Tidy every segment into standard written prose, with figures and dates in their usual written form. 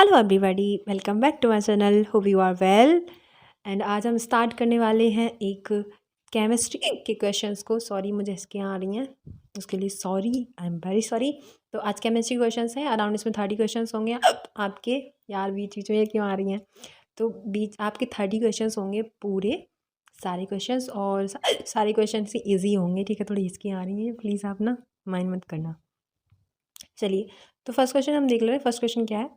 Hello everybody, welcome back to my channel. Hope you are well. And आज हम start करने वाले हैं एक केमिस्ट्री के क्वेश्चंस को। सॉरी, मुझे इसके यहाँ आ रही हैं, उसके लिए sorry, I am very sorry. तो आज केमिस्ट्री क्वेश्चंस हैं, अराउंड इसमें 30 क्वेश्चंस होंगे आपके। यार बीच बीच में ये क्यों आ रही हैं? तो बीच आपके 30 क्वेश्चंस होंगे पूरे, सारे क्वेश्चंस, और सारे क्वेश्चन ही ईजी होंगे। ठीक है, थोड़ी इसकी आ रही है, प्लीज़ आप ना माइंड मत करना। चलिए, तो फर्स्ट क्वेश्चन हम देख ले रहे हैं। फर्स्ट क्वेश्चन क्या है?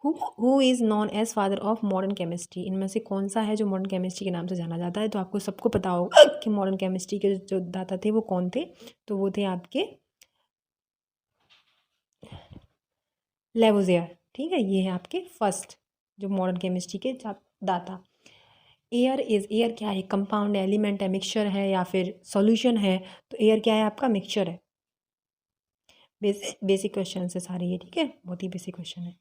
Who is known as father of modern chemistry? इनमें से कौन सा है जो मॉडर्न केमिस्ट्री के नाम से जाना जाता है? तो आपको सबको पता होगा कि मॉडर्न केमिस्ट्री के जो दाता थे वो कौन थे। तो वो थे आपके लेवोजियर। ठीक है, ये है आपके फर्स्ट जो मॉडर्न केमिस्ट्री के दाता। एयर क्या है? कंपाउंड एलिमेंट है, मिक्सचर है, या फिर सॉल्यूशन है? तो एयर क्या है? आपका मिक्सचर है। बेसिक क्वेश्चन है सारे ये, ठीक है, बहुत ही बेसिक क्वेश्चन है।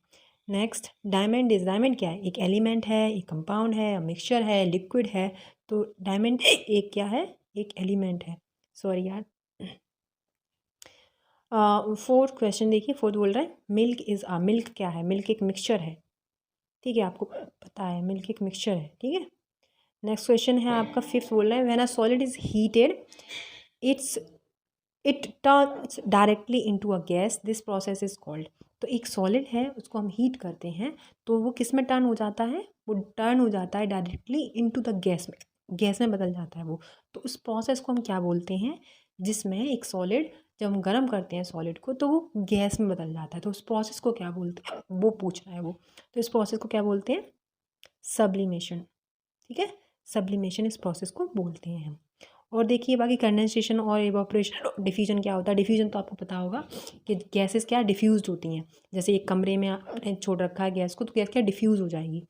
नेक्स्ट, डायमंड क्या है? एक एलिमेंट है, एक कंपाउंड है, मिक्सचर है, लिक्विड है। तो डायमंड एक क्या है? एक एलिमेंट है। सॉरी यार। फोर्थ क्वेश्चन देखिए, फोर्थ बोल रहा है मिल्क क्या है? मिल्क एक मिक्सचर है। ठीक है, आपको पता है मिल्क एक मिक्सचर है। ठीक है, नेक्स्ट क्वेश्चन है आपका फिफ्थ, बोल रहा है when a solid is heated it's it turns directly into a gas, this process is called. तो एक सॉलिड है, उसको हम हीट करते हैं तो वो किस में टर्न हो जाता है? वो टर्न हो जाता है डायरेक्टली इनटू द गैस में, गैस में बदल जाता है वो। तो उस प्रोसेस को हम क्या बोलते हैं? जिसमें एक सॉलिड, जब हम गर्म करते हैं सॉलिड को तो वो गैस में बदल जाता है, तो उस प्रोसेस को क्या बोलते हैं? वो पूछ रहा है वो। तो इस प्रोसेस को क्या बोलते हैं? सब्लिमेशन। ठीक है, सब्लिमेशन इस प्रोसेस को बोलते हैं हम। और देखिए बाकी कंडेंसेशन और इवापोरेशन, डिफ्यूजन क्या होता है? डिफ्यूजन तो आपको पता होगा कि गैसेस क्या डिफ्यूज होती हैं। जैसे एक कमरे में आपने छोड़ रखा है गैस को, तो गैस क्या डिफ्यूज हो जाएगी।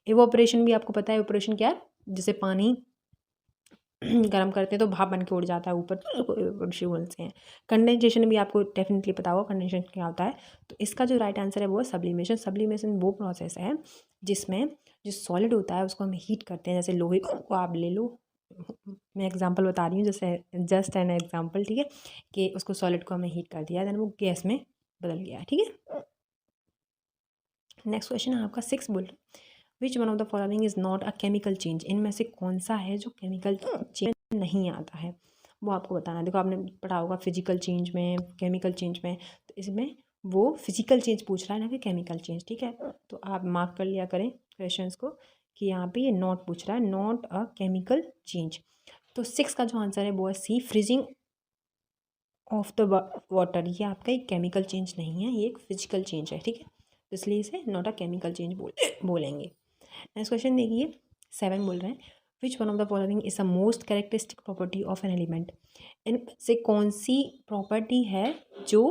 इवापोरेशन भी आपको पता है, इवापोरेशन क्या है? जैसे पानी गर्म करते हैं तो भाप बन के उड़ जाता है ऊपर, तो इवापोरेशन बोलते हैं। कंडेंसेशन भी आपको डेफिनेटली पता होगा कंडेंसेशन क्या होता है। तो इसका जो राइट आंसर है वो है सब्लिमेशन। सब्लिमेशन वो प्रोसेस है जिसमें जो सॉलिड होता है उसको हम हीट करते हैं। जैसे लोहे को आप ले लो, मैं एग्जांपल बता रही हूँ, जैसे जस्ट एन एग्जांपल, ठीक है, कि उसको सॉलिड को हमने हीट कर दिया, देन वो गैस में बदल गया। ठीक है, नेक्स्ट क्वेश्चन है आपका सिक्स, बोल विच one of the following is not a chemical change? इनमें से कौन सा है जो केमिकल चेंज नहीं आता है? वो आपको बताना है। देखो, आपने पढ़ा होगा फिजिकल चेंज में, केमिकल चेंज में, तो इसमें वो फिजिकल चेंज पूछ रहा है ना कि केमिकल चेंज। ठीक है, तो आप मार्क कर लिया करें क्वेश्चंस को कि यहाँ पे ये नॉट पूछ रहा है, नॉट अ केमिकल चेंज। तो सिक्स का जो आंसर है वो है सी, फ्रीजिंग ऑफ द वाटर। ये आपका एक केमिकल चेंज नहीं है, ये एक फिजिकल चेंज है। ठीक है, तो इसलिए इसे नॉट अ केमिकल चेंज बोलेंगे। नेक्स्ट क्वेश्चन देखिए, सेवन बोल रहे हैं which one of the following is a most characteristic property of an element? इन से कौन सी प्रॉपर्टी है जो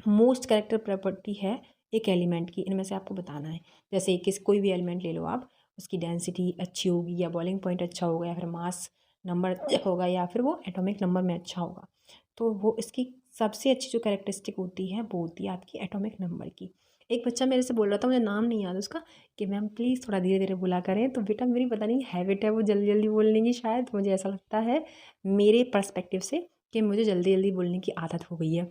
मोस्ट कैरेक्टर प्रॉपर्टी है एक एलिमेंट की? इनमें से आपको बताना है। जैसे कोई भी एलिमेंट ले लो आप, उसकी डेंसिटी अच्छी होगी, या बॉइलिंग पॉइंट अच्छा होगा, या फिर मास नंबर होगा, या फिर वो एटॉमिक नंबर में अच्छा होगा। तो वो इसकी सबसे अच्छी जो कैरेक्टरिस्टिक होती है वो होती है आपकी एटॉमिक नंबर की। एक बच्चा मेरे से बोल रहा था, मुझे नाम नहीं याद उसका, कि मैम प्लीज़ थोड़ा धीरे धीरे बोला करें। तो बेटा मेरी पता नहीं हैबिट है वो जल्दी जल्दी बोलने की, शायद मुझे ऐसा लगता है मेरे पर्सपेक्टिव से कि मुझे जल्दी जल्दी बोलने की आदत हो गई है।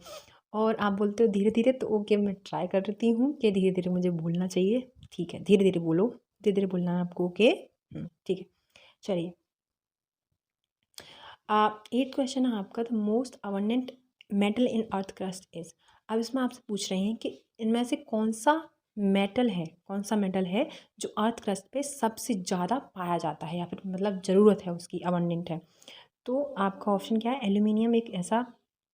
और आप बोलते हो धीरे धीरे, तो ओके, मैं ट्राई कर रही हूँ कि धीरे धीरे मुझे बोलना चाहिए। ठीक है, धीरे धीरे बोलो, धीरे धीरे बोलना है आपको। ओके, ठीक है, चलिए। एट क्वेश्चन है आपका, the most abundant metal in earth crust is. अब इसमें आपसे पूछ रहे हैं कि इनमें से कौन सा मेटल है, कौन सा मेटल है जो अर्थ क्रस्ट पे सबसे ज़्यादा पाया जाता है, या फिर मतलब ज़रूरत है उसकी, अबंडेंट है। तो आपका ऑप्शन क्या है? एल्यूमिनियम एक ऐसा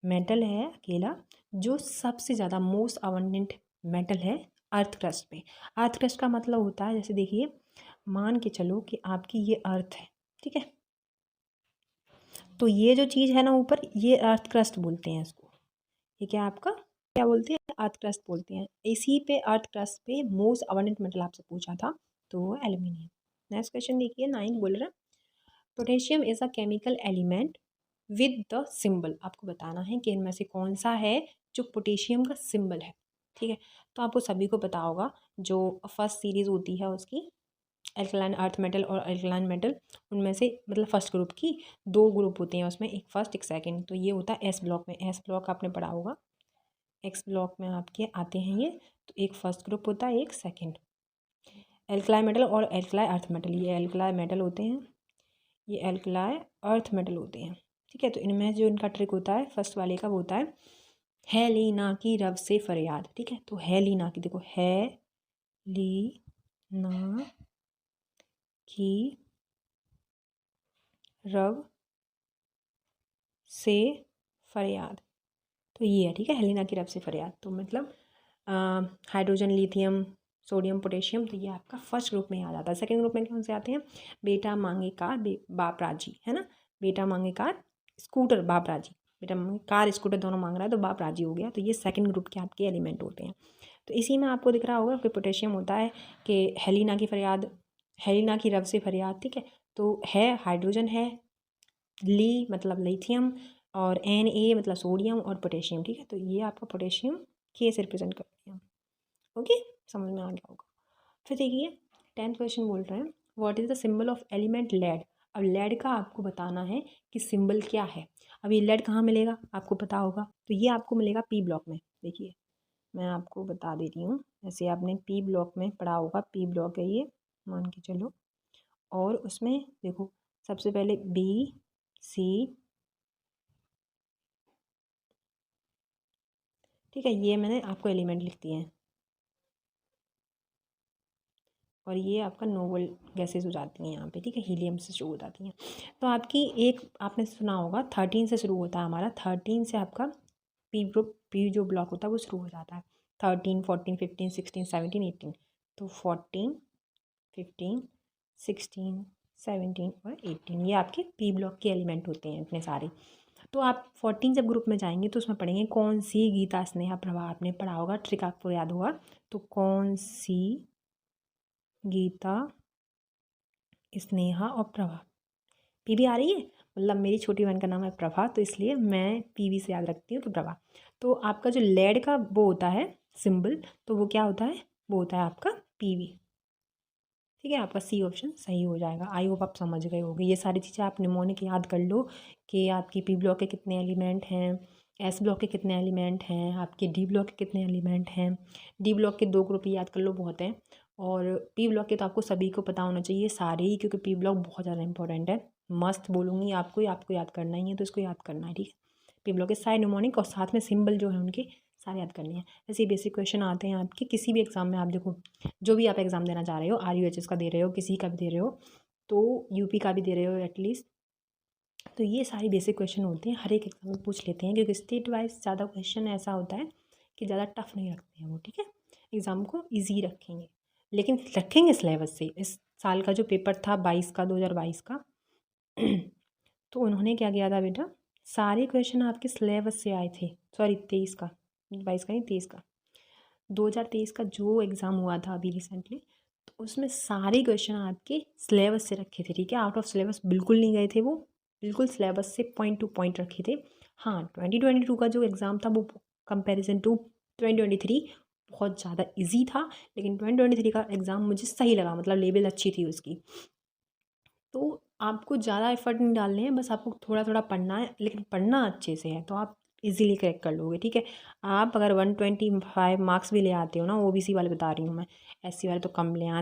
मेटल है अकेला जो सबसे ज़्यादा मोस्ट अबंडेंट मेटल है अर्थ क्रस्ट पे। अर्थ क्रस्ट का मतलब होता है, जैसे देखिए, मान के चलो कि आपकी ये अर्थ है, ठीक है, तो ये जो चीज़ है ना ऊपर, ये अर्थ क्रस्ट बोलते हैं इसको। ये क्या आपका, क्या बोलते हैं? अर्थ क्रस्ट बोलते हैं। इसी पे अर्थ क्रस्ट पे मोस्ट अबंडेंट मेटल आपसे पूछा था, तो वो एल्यूमिनियम। नेक्स्ट क्वेश्चन देखिए, नाइन बोल रहा है potassium is a chemical element with the symbol. आपको बताना है कि इनमें से कौन सा है जो पोटेशियम का सिंबल है। ठीक है, तो आपको सभी को पता होगा जो फर्स्ट सीरीज़ होती है उसकी, एल्कलाइन अर्थ मेटल और एल्कलाइन मेटल, उनमें से मतलब फर्स्ट ग्रुप की दो ग्रुप होते हैं उसमें, एक फर्स्ट एक सेकंड। तो ये होता है एस ब्लॉक में। एस ब्लॉक आपने पढ़ा होगा, एक्स ब्लॉक में आपके आते हैं ये। तो एक फर्स्ट ग्रुप होता है, एक सेकंड। एल्कलाई मेटल और एल्कलाई अर्थ मेटल, ये एल्कलाई मेटल होते हैं, ये एल्कलाई अर्थ मेटल होते हैं। ठीक है, तो इनमें जो इनका ट्रिक होता है फर्स्ट वाले का वो होता है लीना की रब से फरियाद। ठीक है, तो है लीना की, देखो है ली ना की रब से फरियाद, तो ये है। ठीक है, हेलिना की रब से फरियाद, तो मतलब हाइड्रोजन, लिथियम, सोडियम, पोटेशियम, तो ये आपका फर्स्ट ग्रुप में आ जाता है। सेकंड ग्रुप में कौन से आते हैं? बेटा मांगे कार बाप राजी, है ना, बेटा मांगे कार स्कूटर बाप राजी, बेटा मांगे कार स्कूटर दोनों मांग रहा है तो बाप राजी हो गया, तो ये सेकंड ग्रुप के आपके एलिमेंट होते हैं। तो इसी में आपको दिख रहा होगा कि पोटेशियम होता है कि हेलिना की फरियाद, हेलिना की रब से फरियाद। ठीक है, तो है हाइड्रोजन है, ली मतलब लिथियम, और Na मतलब सोडियम, और पोटेशियम। ठीक है, तो ये आपका पोटेशियम के से रिप्रेजेंट करते हैं। ओके, समझ में आ गया होगा। फिर देखिए 10th क्वेश्चन बोल रहे हैं what is the symbol of element lead. अब लेड का आपको बताना है कि सिंबल क्या है। अब ये लेड कहाँ मिलेगा आपको पता होगा, तो ये आपको मिलेगा पी ब्लॉक में। देखिए मैं आपको बता दे रही हूँ, जैसे आपने पी ब्लॉक में पढ़ा होगा, पी ब्लॉक है ये मान के चलो, और उसमें देखो सबसे पहले B, C, ठीक है, ये मैंने आपको एलिमेंट लिख दिए हैं, और ये आपका नोबल गैसेज हो जाती हैं यहाँ पे। ठीक है, हीलियम से शुरू हो जाती हैं। तो आपकी एक आपने सुना होगा 13 से शुरू होता है हमारा, 13 से आपका पी ग्रुप, पी जो ब्लॉक होता है वो शुरू हो जाता है। 13, 14, 15, 16, 17, 18, तो 14, 15, 16, 17 और 18 ये आपके पी ब्लॉक के एलिमेंट होते हैं इतने सारे। तो आप 14 जब ग्रुप में जाएंगे तो उसमें पढ़ेंगे कौन सी गीता स्नेहा प्रभा, आपने पढ़ा होगा, ट्रिक आपको याद होगा, तो कौन सी गीता स्नेहा और प्रभा, पीवी आ रही है, मतलब मेरी छोटी बहन का नाम है प्रभा, तो इसलिए मैं पीवी से याद रखती हूँ, तो प्रभा। तो आपका जो लेड का वो होता है सिंबल, तो वो क्या होता है, वो होता है आपका पीवी। ठीक है, आपका सी ऑप्शन सही हो जाएगा। आई होप आप समझ गए होंगे। ये सारी चीज़ें आप निमोनिक याद कर लो कि आपकी पी ब्लॉक के कितने एलिमेंट हैं, एस ब्लॉक के कितने एलिमेंट हैं, आपके डी ब्लॉक के कितने एलिमेंट हैं। डी ब्लॉक के 2 ग्रुप याद कर लो, बहुत हैं, और पी ब्लॉक के तो आपको सभी को पता होना चाहिए, सारे ही, क्योंकि पी ब्लॉक बहुत ज़्यादा इंपॉर्टेंट है। मस्त बोलूँगी आपको याद करना ही है, तो इसको याद करना है। ठीक है, पी ब्लॉक के सारे निमोनिक और साथ में सिंबल जो है उनके सारे याद करने हैं। ऐसे बेसिक क्वेश्चन आते हैं आपके किसी भी एग्जाम में। आप देखो जो भी आप एग्ज़ाम देना चाह रहे हो, RUHS का दे रहे हो, किसी का भी दे रहे हो, तो यूपी का भी दे रहे हो एटलीस्ट, तो ये सारी बेसिक क्वेश्चन होते हैं, हर एक एग्जाम में पूछ लेते हैं, क्योंकि स्टेट वाइज ज़्यादा क्वेश्चन ऐसा होता है कि ज़्यादा टफ नहीं रखते हैं वो। ठीक है, एग्ज़ाम को ईजी रखेंगे, लेकिन रखेंगे सिलेबस से। इस साल का जो पेपर था 2022 का तो उन्होंने क्या किया था बेटा, सारे क्वेश्चन आपके सिलेबस से आए थे। सॉरी 23 का, 22 का नहीं 23 का, 2023 का जो एग्ज़ाम हुआ था अभी रिसेंटली, तो उसमें सारे क्वेश्चन आपके सिलेबस से रखे थे। ठीक है, आउट ऑफ सिलेबस बिल्कुल नहीं गए थे वो, बिल्कुल सिलेबस से पॉइंट टू पॉइंट रखे थे। हाँ 2022 का जो एग्ज़ाम था वो कंपैरिजन टू 2023 बहुत ज़्यादा इजी था, लेकिन 2023 का एग्ज़ाम मुझे सही लगा, मतलब लेवल अच्छी थी उसकी। तो आपको ज़्यादा एफर्ट नहीं डालने हैं, बस आपको थोड़ा थोड़ा पढ़ना है, लेकिन पढ़ना अच्छे से है तो आप इजीली क्रैक कर लोगे। ठीक है, आप अगर 125 मार्क्स भी ले आते हो ना, OBC वाले बता रही हूँ मैं, SC वाले तो कम ले आए,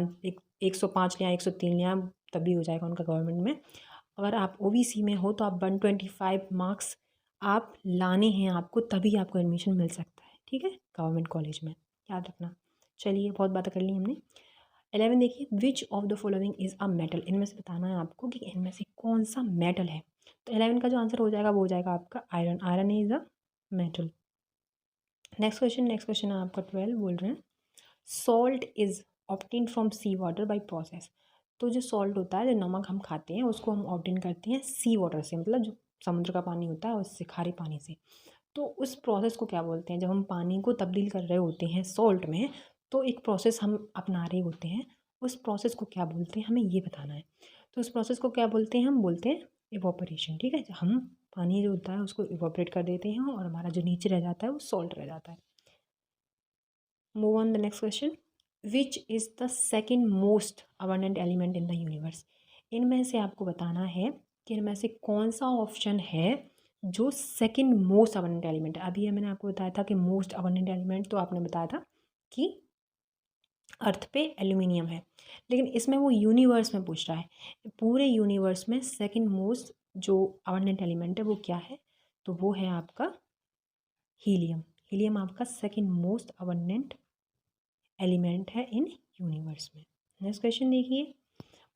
105 ले आए, 103 ले आए, तभी हो जाएगा उनका गवर्नमेंट में। अगर आप OBC में हो तो आप 125 मार्क्स आप लाने हैं आपको, तभी आपको एडमिशन मिल सकता है। ठीक है, गवर्नमेंट कॉलेज में, याद रखना। चलिए बहुत बातें कर ली हमने। 11 देखिए, which of the following is a metal, इनमें से बताना है आपको कि इनमें से कौन सा मेटल है। तो 11 का जो आंसर हो जाएगा वो हो जाएगा आपका iron, iron is a metal. Next question है आपका 12, बोल रहे हैं salt is obtain from sea water by process. तो जो सॉल्ट होता है, जो नमक हम खाते हैं, उसको हम ऑब्टेन करते हैं सी वाटर से, मतलब जो समुद्र का पानी होता है उससे, खारे पानी से। तो उस प्रोसेस को क्या बोलते हैं, जब हम पानी को तब्दील कर रहे होते हैं सॉल्ट में, तो एक प्रोसेस हम अपना रहे होते हैं, उस प्रोसेस को क्या बोलते हैं हमें ये बताना है। तो उस प्रोसेस को क्या बोलते हैं, हम बोलते हैं इवोपरेशन। ठीक है, हम पानी जो होता है उसको इवोपरेट कर देते हैं और हमारा जो नीचे रह जाता है वो सॉल्ट रह जाता है। Move on the next question, which is the second most abundant element in the universe. इनमें से आपको बताना है कि इनमें से कौन सा ऑप्शन है जो सेकंड मोस्ट अबंडेंट एलिमेंट है, अभी मैंने आपको बताया था कि मोस्ट अबंडेंट एलिमेंट तो आपने बताया था कि अर्थ पे एल्यूमिनियम है, लेकिन इसमें वो यूनिवर्स में पूछ रहा है पूरे यूनिवर्स में सेकंड मोस्ट जो अबंडेंट एलिमेंट है वो क्या है, तो वो है आपका हीलियम। हीलियम आपका सेकंड मोस्ट अबंडेंट एलिमेंट है इन यूनिवर्स में। नेक्स्ट क्वेश्चन देखिए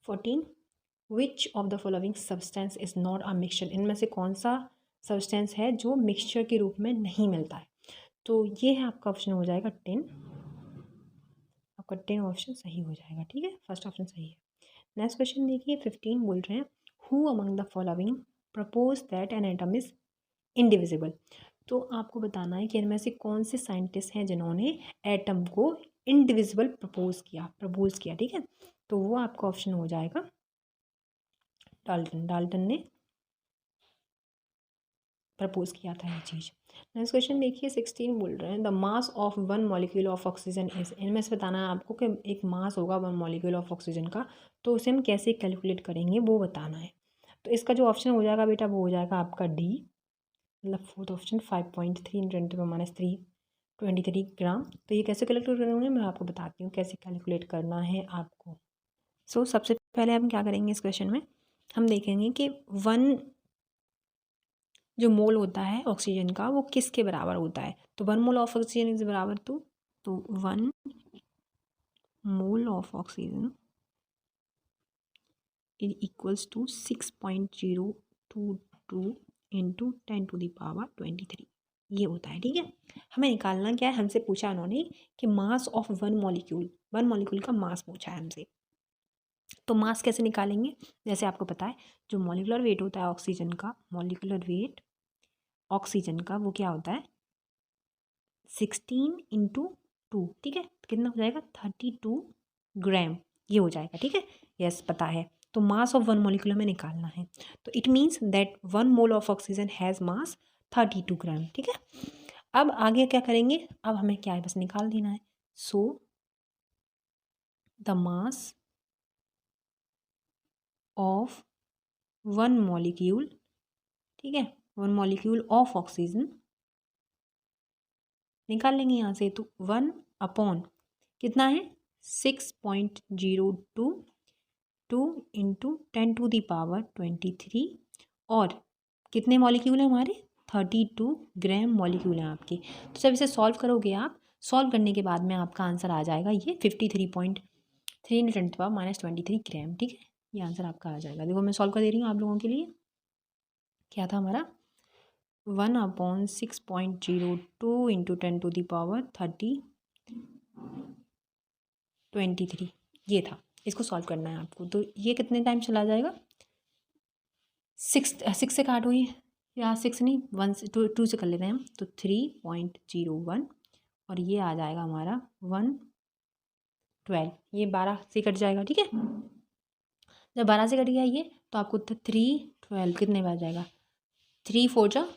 14, which of the following substance is not a mixture, इनमें से कौन सा सब्सटेंस है जो मिक्सचर के रूप में नहीं मिलता है, तो ये है आपका ऑप्शन हो जाएगा 10, आपका 10 ऑप्शन सही हो जाएगा, ठीक है, फर्स्ट ऑप्शन सही है। नेक्स्ट क्वेश्चन देखिए 15 बोल रहे हैं who among the following propose that an atom is indivisible, तो आपको बताना है कि इनमें से कौन से साइंटिस्ट हैं जिन्होंने एटम को इंडिविजिबल प्रपोज किया, ठीक है, तो वो आपका ऑप्शन हो जाएगा डाल्टन ने प्रपोज किया था ये चीज़। नेक्स्ट क्वेश्चन देखिए 16 बोल रहे हैं the mass of one molecule of oxygen is, इनमें से बताना है आपको कि एक मास होगा वन मॉलिक्यूल ऑफ ऑक्सीजन का, तो उसे हम कैसे कैलकुलेट करेंगे वो बताना है। तो इसका जो ऑप्शन हो जाएगा बेटा वो हो जाएगा आपका डी, मतलब फोर्थ ऑप्शन 5.3 × 10⁻³ 23 ग्राम। तो ये कैसे कैलकुलेट करेंगे मैं आपको बताती हूँ कैसे कैलकुलेट करना है आपको। सो सबसे पहले हम क्या करेंगे इस क्वेश्चन में, हम देखेंगे कि वन जो मोल होता है ऑक्सीजन का वो किसके बराबर होता है, तो 1 मोल ऑफ ऑक्सीजन इज बराबर तो 1 mole of oxygen is equals to 6.022 into 10⁻23 ये होता है, ठीक है। हमें निकालना क्या है, हमसे पूछा उन्होंने कि मास ऑफ वन मॉलिक्यूल का मास पूछा है हमसे, तो मास कैसे निकालेंगे, जैसे आपको पता है जो मॉलिक्यूलर वेट होता है ऑक्सीजन का, मॉलिक्यूलर वेट ऑक्सीजन का वो क्या होता है 16 × 2, ठीक है, तो कितना हो जाएगा 32 ग्राम, ये हो जाएगा, ठीक है, यस पता है। तो मास ऑफ वन मॉलिक्यूल हमें निकालना है, तो it means that 1 mole of oxygen has मास 32 ग्राम, ठीक है। अब आगे क्या करेंगे, अब हमें क्या है बस निकाल देना है। So the mass of one molecule, ठीक है, वन मॉलिक्यूल ऑफ ऑक्सीजन निकाल लेंगे यहाँ से, तो 1 अपॉन कितना है 6.022 इंटू 10⁻23 और कितने मॉलिक्यूल हैं हमारे 32 ग्राम मॉलिक्यूल हैं आपके। तो जब इसे सॉल्व करोगे आप, सॉल्व करने के बाद में आपका आंसर आ जाएगा ये 53.3 × 10⁻23 ग्राम, ठीक है, ये आंसर आपका आ जाएगा। देखो मैं सॉल्व कर दे रही हूँ आप लोगों के लिए, क्या था हमारा 1/6.02 इंटू 10⁻23 ये था, इसको सॉल्व करना है आपको। तो ये कितने टाइम चला जाएगा, 6 से काटो ये, या 6 नहीं 1 से 2 से कर लेते हैं हम, तो 3.01 और ये आ जाएगा हमारा 112, ये 12 से कट जाएगा, ठीक है। जब 12 से कट गया ये तो आपको 312 कितने में आ जाएगा, 3 4 जा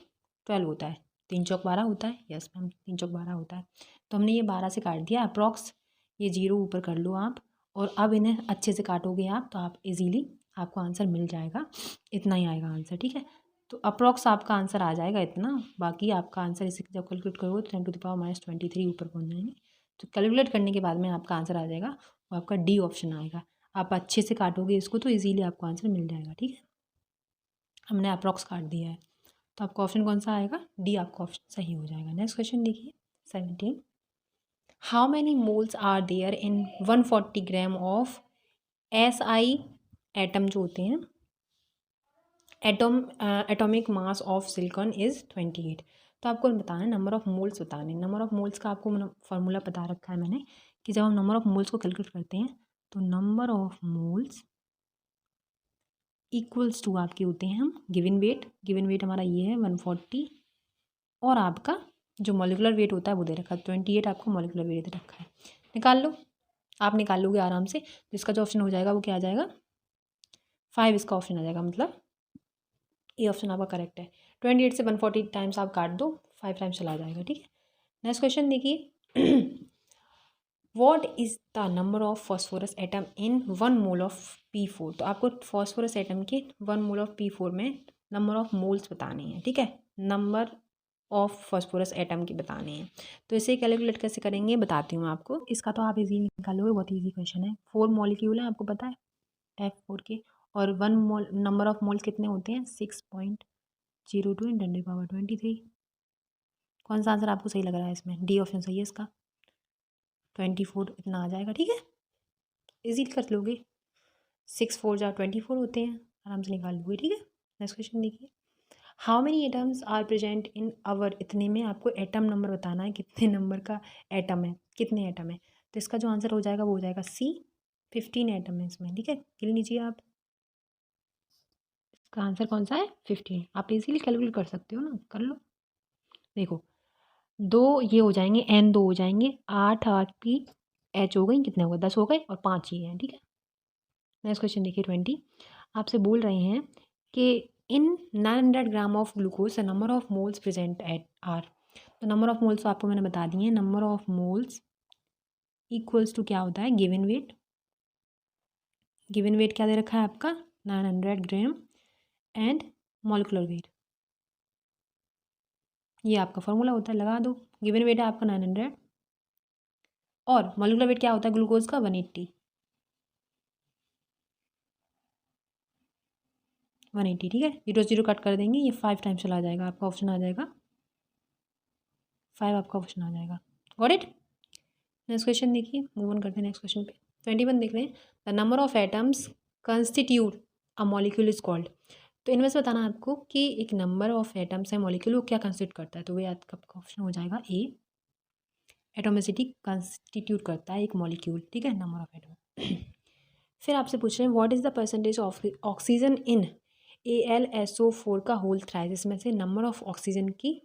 12 होता है, 3 चौक 12 होता है, यस मैम 3 चौक 12 होता है। तो हमने ये 12 से काट दिया अप्रॉक्स, ये 0 ऊपर कर लो आप, और अब इन्हें अच्छे से काटोगे आप तो आप इजीली आपको आंसर मिल जाएगा, इतना ही आएगा आंसर, ठीक है। तो अप्रॉक्स आपका आंसर आ जाएगा इतना, बाकी आपका आंसर इसे जब कैलकुलेट करोगे तो 10⁻23 ऊपर पहुँच जाएंगे। तो कैलकुलेट करने के बाद में आपका आंसर आ जाएगा, वो आपका डी ऑप्शन आएगा। आप अच्छे से काटोगे इसको तो ईजीली आपको आंसर मिल जाएगा, ठीक है। हमने अप्रॉक्स काट दिया है, तो आपका ऑप्शन कौन सा आएगा, डी आपका ऑप्शन सही हो जाएगा। नेक्स्ट क्वेश्चन देखिए 17, how many moles are there in 140 gram of SI atom जो होते हैं, atomic mass of silicon is 28। तो आपको बताना है नंबर ऑफ मोल्स बताने, नंबर ऑफ मोल्स का आपको फार्मूला बता रखा है मैंने कि जब हम नंबर ऑफ मोल्स को कैलकुलेट करते हैं तो number of moles equals to आपके होते हैं हम गिवन वेट हमारा ये है 140 और आपका जो मॉलिकुलर वेट होता है वो दे रखा है 28, आपको मॉलिकुलर वेट दे रखा है, निकाल लो, आप निकाल लोगे आराम से। जिसका जो ऑप्शन हो जाएगा वो क्या आ जाएगा 5, इसका ऑप्शन आ जाएगा, मतलब ये ऑप्शन आपका करेक्ट है। 28 से 140 टाइम्स आप काट दो, 5 टाइम्स चला जाएगा, ठीक है। नेक्स्ट क्वेश्चन देखिए what is the number of phosphorus atom in 1 mole of P4। तो आपको फॉस्फोरस एटम के 1 मोल ऑफ P4 में नंबर ऑफ मोल्स बताने हैं, ठीक है, नंबर ऑफ फॉस्फोरस एटम की बताने हैं। तो इसे कैलकुलेट कैसे करेंगे बताती हूँ आपको। इसका तो आप इजी निकालोगे, बहुत इजी क्वेश्चन है। 4 मॉलिक्यूल है, आपको पता है F4 के, और 1 मोल नंबर ऑफ मोल्स कितने होते हैं 6.02 × 10⁻23। कौन सा आंसर आपको सही लग रहा है इसमें? डी ऑप्शन सही है इसका, 24 इतना आ जाएगा, ठीक है, इजी कर लोगे। 6 4 × 24 होते हैं, आराम से निकाल लोगे, ठीक है। नेक्स्ट क्वेश्चन देखिए, how many atoms are present in our, इतने में आपको एटम नंबर बताना है, कितने नंबर का एटम है, कितने एटम है। तो इसका जो आंसर हो जाएगा वो हो जाएगा सी, 15 एटम है इसमें, ठीक है, गिन लीजिए आप। इसका आंसर कौन सा है 15। आप इजीली कैलकुलेट कर सकते हो ना, कर लो। देखो 2 ये हो जाएंगे, N 2 हो जाएंगे, 8 8 P H हो गई, कितने हो गए 10 हो गए, और 5 ये हैं, ठीक है। नेक्स्ट क्वेश्चन देखिए 20, आपसे बोल रहे हैं कि in 900 gram of glucose the number of moles present at are. तो नंबर ऑफ मोल्स तो आपको मैंने बता दिए हैं, number of moles equals to क्या होता है गिवन वेट। गिवन वेट क्या दे रखा है आपका 900 ग्राम एंड मॉलिक्यूलर वेट, ये आपका फॉर्मूला होता है, लगा दो। गिवन वेट है आपका 900 और मॉलिक्यूलर वेट क्या होता है ग्लूकोज का 180, 180, ठीक है। 0 0 कट कर देंगे, ये 5 टाइम्स चला जाएगा, आपका ऑप्शन आ जाएगा 5, आपका ऑप्शन आ जाएगा। Got it. नेक्स्ट क्वेश्चन देखिए, मूव ऑन करते हैं नेक्स्ट क्वेश्चन पे। 21 देख रहे हैं, the number of atoms constitute a molecule is called. तो इनमें से बताना आपको कि एक नंबर ऑफ एटम्स है मॉलिक्यूल, वो क्या कंस्टिट्यूट करता है। तो वही आपका ऑप्शन हो जाएगा ए, एटोमिसिटी कंस्टिट्यूट करता है एक मॉलिक्यूल, ठीक है, नंबर ऑफ एटम। फिर आपसे पूछ रहे हैं what is the percentage of oxygen in AlSO4 का होल थ्राइस। इसमें से नंबर ऑफ ऑक्सीजन की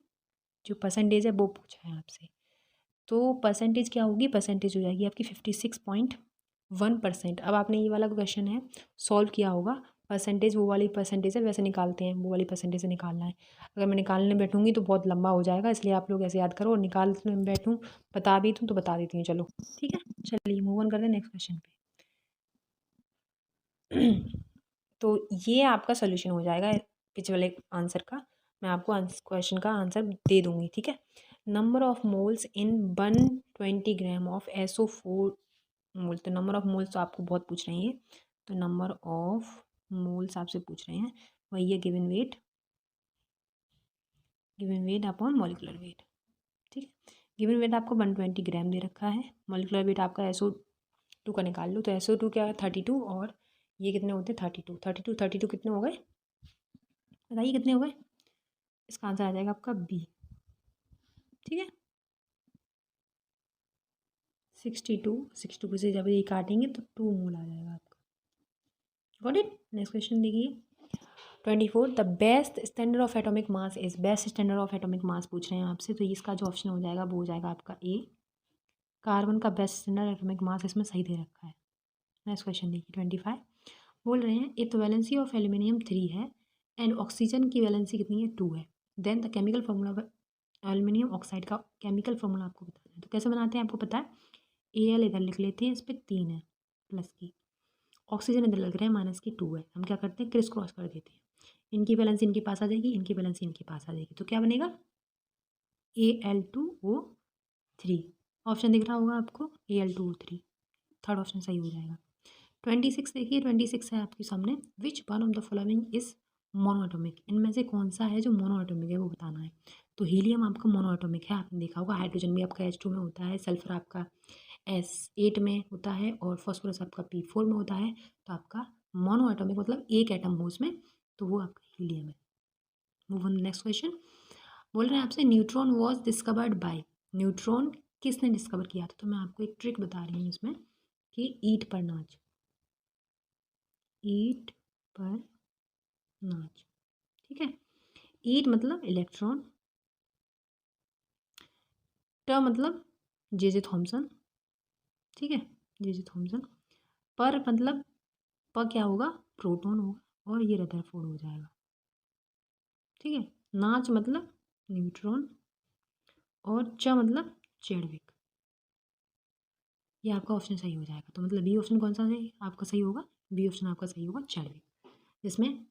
जो परसेंटेज है वो पूछा है आपसे। तो परसेंटेज क्या होगी, परसेंटेज हो जाएगी आपकी 56.1%। अब आपने ये वाला क्वेश्चन है सॉल्व किया होगा, परसेंटेज वो वाली परसेंटेज है, वैसे निकालते हैं, वो वाली परसेंटेज से निकालना है। अगर मैं निकालने बैठूंगी तो बहुत लंबा हो जाएगा, इसलिए आप लोग ऐसे याद करो, और निकालने बैठूँ बता भी दूँ तो बता देती हूँ, चलो ठीक है। चलिए मूव ऑन करते हैं नेक्स्ट क्वेश्चन पे। तो ये आपका सोल्यूशन हो जाएगा पिछले वाले आंसर का, मैं आपको क्वेश्चन का आंसर दे दूंगी, ठीक है। Number of moles in 120 gram of SO4 मोल। तो नंबर ऑफ मोल्स तो आपको बहुत पूछ रहे हैं, तो नंबर ऑफ मोल्स आपसे पूछ रहे हैं, वही है given weight, given weight upon molecular weight, ठीक है। गिवन वेट आपको 120 ग्राम दे रखा है, मॉलिक्यूलर वेट आपका SO2 का निकाल लो। तो SO2 क्या है 32, और ये कितने होते हैं 32, 32 32 कितने हो गए बताइए, कितने हो गए। इसका आंसर आ जाएगा आपका बी, ठीक है। 62, 62 से जब ये काटेंगे तो 2 मोल आ जाएगा आपका। Got it. नेक्स्ट क्वेश्चन देखिए 24, the best standard of atomic mass is. Best standard of atomic mass पूछ रहे हैं आपसे, तो इसका जो ऑप्शन हो जाएगा वो हो जाएगा आपका ए, कार्बन का बेस्ट स्टैंडर्ड एटॉमिक मास इसमें सही दे रखा है। नेक्स्ट क्वेश्चन देखिए 25, बोल रहे हैं इफ वैलेंसी ऑफ एल्यूमिनियम 3 है एंड ऑक्सीजन की वैलेंसी कितनी है 2 है, then the chemical formula aluminium oxide का केमिकल फॉर्मूला आपको बताना है। तो कैसे बनाते हैं आपको पता है, AL इधर लिख लेते हैं, इस पर 3 है प्लस की, ऑक्सीजन इधर लग रहा है माइनस की 2 है, हम क्या करते हैं क्रिस क्रॉस कर देते हैं, इनकी बैलेंस इनके पास आ जाएगी, इनकी बैलेंस इनके पास आ जाएगी, तो क्या बनेगा Al2O3। ऑप्शन दिख रहा होगा आपको Al2O3, थर्ड ऑप्शन सही हो जाएगा। 26 देखिए, 26 है आपके सामने, विच one of the following is monoatomic. इनमें से कौन सा है जो मोनोएटॉमिक है वो बताना है। तो हीलियम आपका मोनोएटॉमिक है, आपने देखा होगा, हाइड्रोजन भी आपका H2 में होता है, सल्फर आपका S8 में होता है, और फॉस्फोरस आपका P4 में होता है। तो आपका मोनोएटॉमिक मतलब एक एटम हो उसमें, तो वो आपका हीलियम है। मूव ऑन नेक्स्ट क्वेश्चन, बोल रहे हैं आपसे neutron was discovered by. Neutron किसने डिस्कवर किया था। तो मैं आपको एक ट्रिक बता रही हूँ इसमें कि ईट पर नाच, ईट पर नाच, ठीक है। ईट मतलब इलेक्ट्रॉन, ट मतलब जे थॉमसन, ठीक है, जे थॉमसन। पर मतलब प क्या होगा प्रोटॉन होगा, और ये रदरफोर्ड हो जाएगा, ठीक है। नाच मतलब न्यूट्रॉन, और च मतलब चेडविक, ये आपका ऑप्शन सही हो जाएगा। तो मतलब बी ऑप्शन कौन सा है आपका सही होगा, बी ऑप्शन आपका सही होगा चेडविक, जिसमें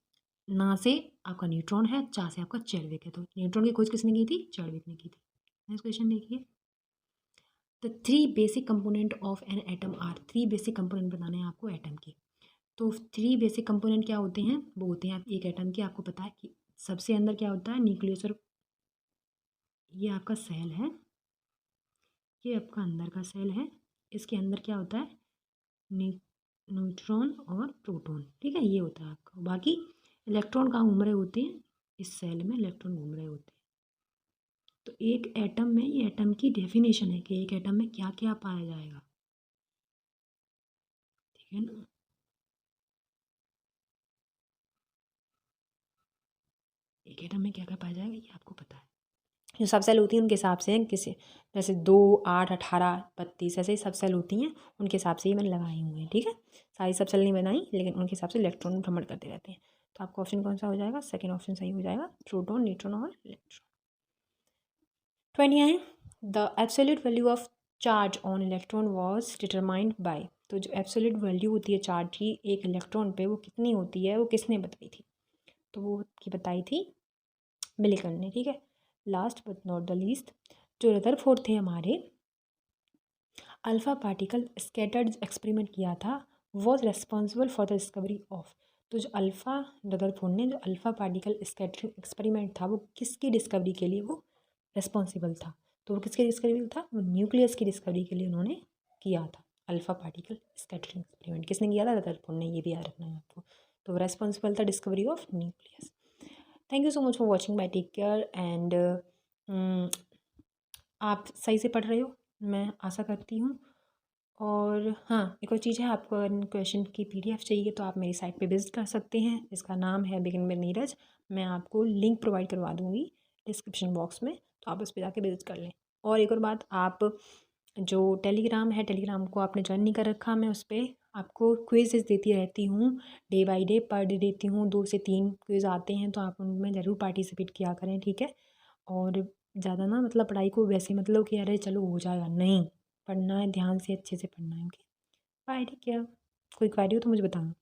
ना से आपका न्यूट्रॉन है, चा से आपका चैडविक है। तो न्यूट्रॉन की खोज किसने की थी? चैडविक ने की थी। नेक्स्ट क्वेश्चन देखिए, the 3 basic component of an atom are. 3 basic component बताने हैं आपको एटम के। तो 3 बेसिक कंपोनेंट क्या होते हैं? वो होते हैं एक एटम के, आपको पता है कि सबसे अंदर क्या होता है? न्यूक्लियस। और ये आपका सेल है, ये आपका अंदर का सेल है। इसके अंदर क्या होता है? न्यूट्रॉन और प्रोटॉन, ठीक है, ये होता है आपका। बाकी इलेक्ट्रॉन कहाँ घूम रहे होते हैं? इस सेल में इलेक्ट्रॉन घूम रहे होते हैं। तो एक एटम में, ये एटम की डेफिनेशन है कि एक एटम में क्या क्या पाया जाएगा, ठीक है ना। एक एटम में क्या क्या पाया जाएगा ये आपको पता है। जो सब सेल होती हैं उनके हिसाब से किसी, जैसे 2, 8, 18, 32 ऐसे ही सब सेल होती हैं, उनके हिसाब से ही मैंने लगाई हुई हैं, ठीक है। सारी सब सेल नहीं बनाई, लेकिन उनके हिसाब से इलेक्ट्रॉन भ्रमण करते रहते हैं। तो आपका ऑप्शन कौन सा हो जाएगा? सेकेंड ऑप्शन सही हो जाएगा, प्रोटॉन, न्यूट्रॉन और electron. 29, the absolute value of charge on electron was determined by. तो जो एब्सोल्यूट वैल्यू होती है चार्ज की एक इलेक्ट्रॉन पे, वो कितनी होती है, वो किसने बताई थी? तो वो की बताई थी मिलिकन ने, ठीक है। Last but not the least, जो रदरफोर्ड थे हमारे, अल्फ़ा पार्टिकल स्कैटर्ड एक्सपेरिमेंट किया था, was responsible for the discovery of. तो जो अल्फ़ा रदरफोर्ड ने जो अल्फ़ा पार्टिकल स्कैटरिंग एक्सपेरिमेंट था, वो किसकी डिस्कवरी के लिए वो रिस्पॉन्सिबल था? तो वो किसकी डिस्कवरी था? वो न्यूक्लियस की डिस्कवरी के लिए उन्होंने किया था। अल्फ़ा पार्टिकल स्कैटरिंग एक्सपेरिमेंट किसने किया था? रदरफोर्ड ने, ये भी याद रखना है आपको। तो रेस्पॉन्सिबल था discovery of nucleus. Thank you so much for watching my take care and आप सही से पढ़ रहे हो, मैं आशा करती हूँ। और हाँ, एक और चीज़ है, आपको अगर क्वेश्चन की पीडीएफ चाहिए तो आप मेरी साइट पे विज़िट कर सकते हैं, इसका नाम है बिगिन विद नीरज। मैं आपको लिंक प्रोवाइड करवा दूँगी डिस्क्रिप्शन बॉक्स में, तो आप उस पर जाके विज़िट कर लें। और एक और बात, आप जो टेलीग्राम है, टेलीग्राम को आपने ज्वाइन नहीं कर रखा, मैं उस पर आपको क्विज़ देती रहती हूँ, day by day per day देती हूँ, 2 से 3 क्विज़ आते हैं, तो आप उनमें ज़रूर पार्टिसिपेट किया करें, ठीक है। और ज़्यादा ना मतलब पढ़ाई को वैसे मतलब कि अरे चलो हो जाएगा, नहीं, पढ़ना है ध्यान से, अच्छे से पढ़ना है, ओके। Bye, take care. कोई क्वेरी हो तो मुझे बताना।